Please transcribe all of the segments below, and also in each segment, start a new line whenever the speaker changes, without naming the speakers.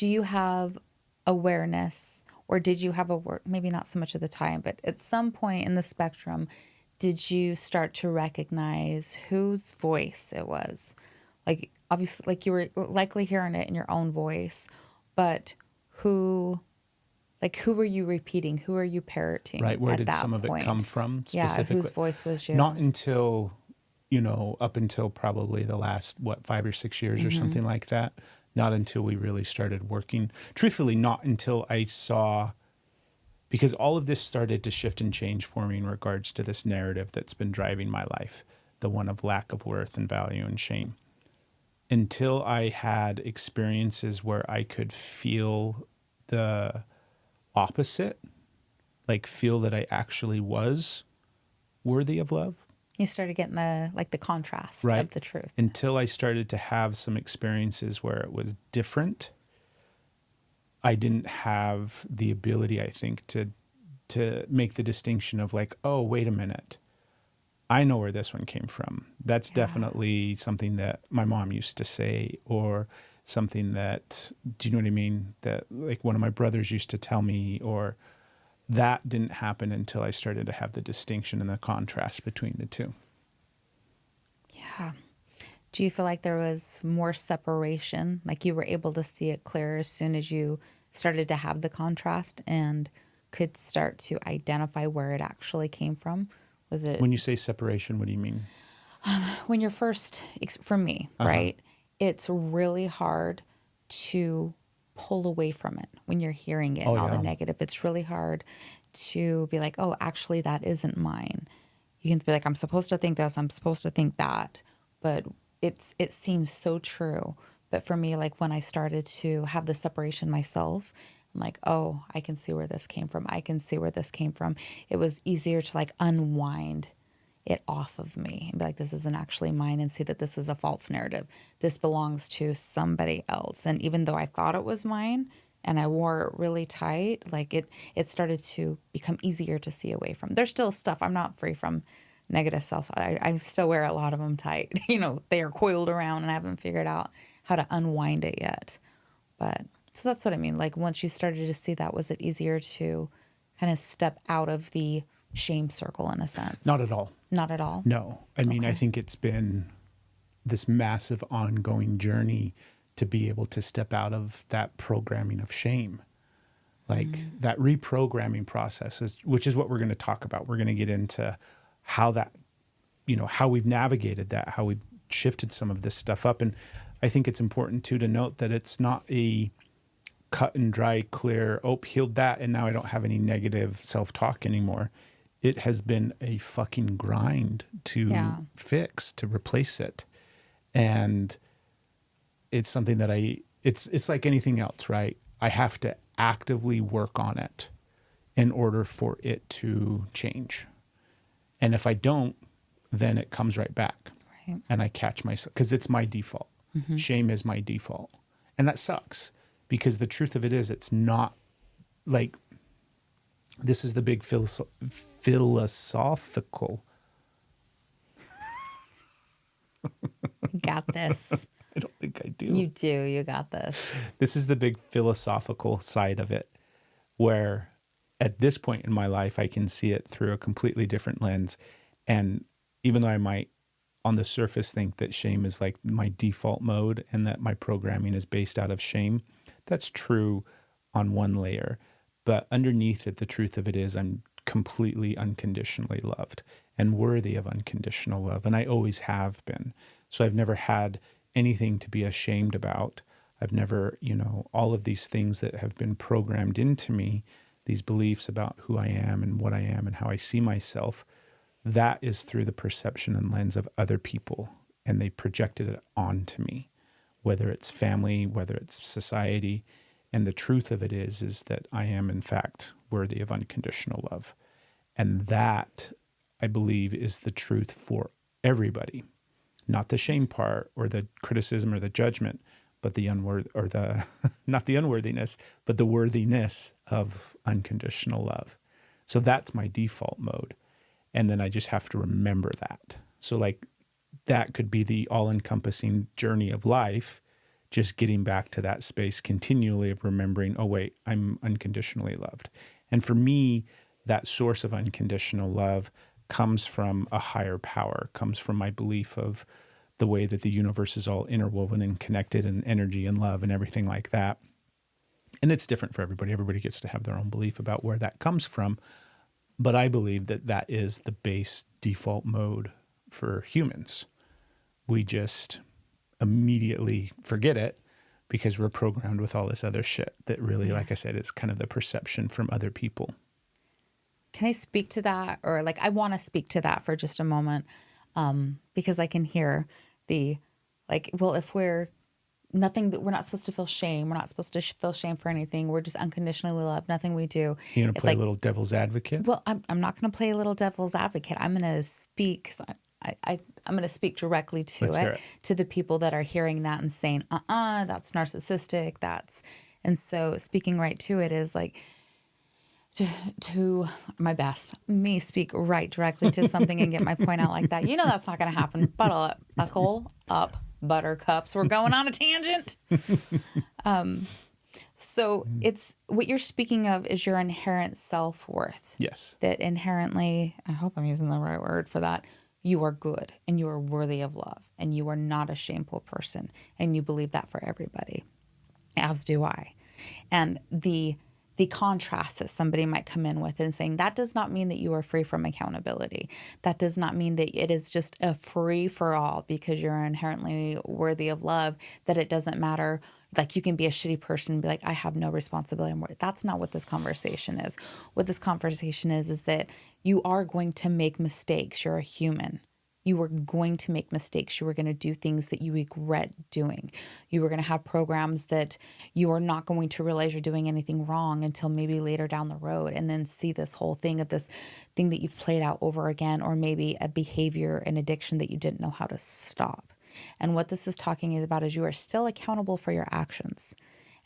do you have awareness, or did you have maybe not so much at the time, but at some point in the spectrum, did you start to recognize whose voice it was? Like, obviously, like you were likely hearing it in your own voice, but who, like, who were you repeating? Who are you parroting
Right. Where
at
did
that
some of it come
point?
from
Yeah,
specifically?
whose voice was you?
Not until, up until probably the last, 5 or 6 years or something like that. Not until we really started working. Truthfully, not until I saw, because all of this started to shift and change for me in regards to this narrative that's been driving my life, the one of lack of worth and value and shame. Until I had experiences where I could feel the opposite, like feel that I actually was worthy of love.
You started getting the contrast
Right.
of the truth.
Until I started to have some experiences where it was different, I didn't have the ability, I think, to make the distinction of like, oh, wait a minute. I know where this one came from. That's definitely something that my mom used to say, or something that, do you know what I mean? That like one of my brothers used to tell me, or that didn't happen until I started to have the distinction and the contrast between the two.
Yeah. Do you feel like there was more separation? Like you were able to see it clearer as soon as you started to have the contrast and could start to identify where it actually came from? Was it
When you say separation, what do you mean?
when you're first, for me, right? It's really hard to pull away from it when you're hearing it
Oh,
and all the
yeah.
negative. It's really hard to be like, oh, actually, that isn't mine. You can be like, I'm supposed to think this, I'm supposed to think that, but it seems so true. But for me, like when I started to have the separation myself, I'm like, oh, I can see where this came from. I can see where this came from. It was easier to like unwind it off of me and be like, this isn't actually mine, and see that this is a false narrative. This belongs to somebody else. And even though I thought it was mine and I wore it really tight, like it started to become easier to see away from. There's still stuff. I'm not free from negative self. I still wear a lot of them tight. They are coiled around and I haven't figured out how to unwind it yet. But so that's what I mean. Like once you started to see that, was it easier to kind of step out of the shame circle in a sense?
Not at all.
Not at all?
No. I mean, I
Okay.
think it's been this massive ongoing journey to be able to step out of that programming of shame. Like that reprogramming process which is what we're going to talk about. We're going to get into how that, how we've navigated that, how we've shifted some of this stuff up. And I think it's important too to note that it's not a cut and dry, clear, healed that, and now I don't have any negative self-talk anymore. It has been a fucking grind to fix, to replace it. And it's something that it's like anything else, right? I have to actively work on it in order for it to change. And if I don't, then it comes right back.
Right.
And I catch myself, because it's my default. Shame is my default. And that sucks, because the truth of it is, it's not like, this is the big philosophical.
You got this.
I don't think I do.
You do. You got this.
This is the big philosophical side of it, where at this point in my life, I can see it through a completely different lens. And even though I might on the surface think that shame is like my default mode and that my programming is based out of shame, that's true on one layer. But underneath it, the truth of it is I'm completely unconditionally loved and worthy of unconditional love. And I always have been. So I've never had anything to be ashamed about. I've never, all of these things that have been programmed into me, these beliefs about who I am and what I am and how I see myself, that is through the perception and lens of other people. And they projected it onto me, whether it's family, whether it's society. And the truth of it is that I am, in fact, worthy of unconditional love. And that, I believe, is the truth for everybody. Not the shame part or the criticism or the judgment, but the not the unworthiness, but the worthiness of unconditional love. So that's my default mode. And then I just have to remember that. So like that could be the all-encompassing journey of life, just getting back to that space continually of remembering, oh, wait, I'm unconditionally loved. And for me, that source of unconditional love comes from a higher power, comes from my belief of the way that the universe is all interwoven and connected, and energy and love and everything like that. And it's different for everybody. Everybody gets to have their own belief about where that comes from. But I believe that that is the base default mode for humans. We just immediately forget it because we're programmed with all this other shit that really, like I said, is kind of the perception from other people.
Can I speak to that? Or like, I want to speak to that for just a moment, because I can hear the, like, well, if we're nothing, that we're not supposed to feel shame. We're not supposed to feel shame for anything. We're just unconditionally loved. Nothing we do.
You're going to play a little devil's advocate?
Well, I'm not going to play a little devil's advocate. I'm going to speak, because I'm going to speak directly to it, to the people that are hearing that and saying, that's narcissistic. And so speaking right to it is like, to my best, me speak right directly to something and get my point out like that. You know, that's not going to happen. Buckle up, buttercups. We're going on a tangent. So it's what you're speaking of is your inherent self-worth.
Yes.
That inherently, I hope I'm using the right word for that, you are good and you are worthy of love and you are not a shameful person. And you believe that for everybody, as do I. And the contrast that somebody might come in with and saying, that does not mean that you are free from accountability. That does not mean that it is just a free for all because you're inherently worthy of love, that it doesn't matter. Like you can be a shitty person and be like, I have no responsibility. That's not what this conversation is. What this conversation is that you are going to make mistakes. You're a human. You are going to make mistakes. You are going to do things that you regret doing. You are going to have programs that you are not going to realize you're doing anything wrong until maybe later down the road, and then see this whole thing of this thing that you've played out over again, or maybe a behavior and addiction that you didn't know how to stop. And what this is talking about is you are still accountable for your actions,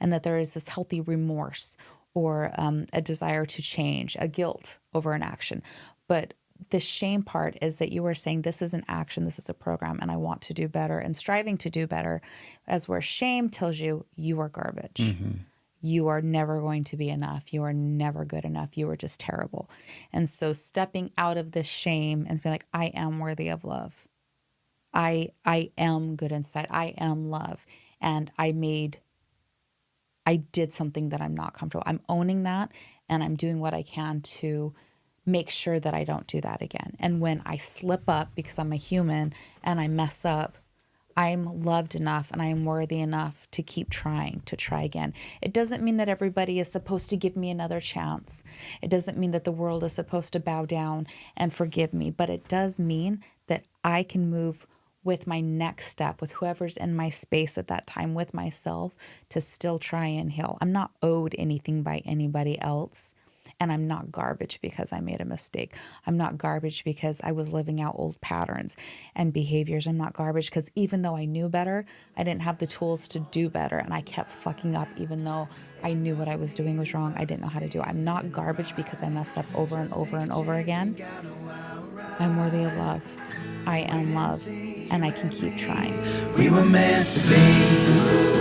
and that there is this healthy remorse or a desire to change, a guilt over an action. But the shame part is that you are saying this is an action, this is a program, and I want to do better and striving to do better, as where shame tells you you are garbage. Mm-hmm. You are never going to be enough. You are never good enough. You are just terrible. And so stepping out of this shame and being like, I am worthy of love. I am good inside. I am love. And I did something that I'm not comfortable. I'm owning that, and I'm doing what I can to make sure that I don't do that again. And when I slip up, because I'm a human and I mess up, I'm loved enough and I am worthy enough to keep trying, to try again. It doesn't mean that everybody is supposed to give me another chance. It doesn't mean that the world is supposed to bow down and forgive me, but it does mean that I can move with my next step, with whoever's in my space at that time, with myself, to still try and heal. I'm not owed anything by anybody else. And I'm not garbage because I made a mistake. I'm not garbage because I was living out old patterns and behaviors. I'm not garbage because even though I knew better, I didn't have the tools to do better. And I kept fucking up even though I knew what I was doing was wrong. I didn't know how to do it. I'm not garbage because I messed up over and over and over again. I'm worthy of love. I am love. And I can keep trying.
We were meant to be.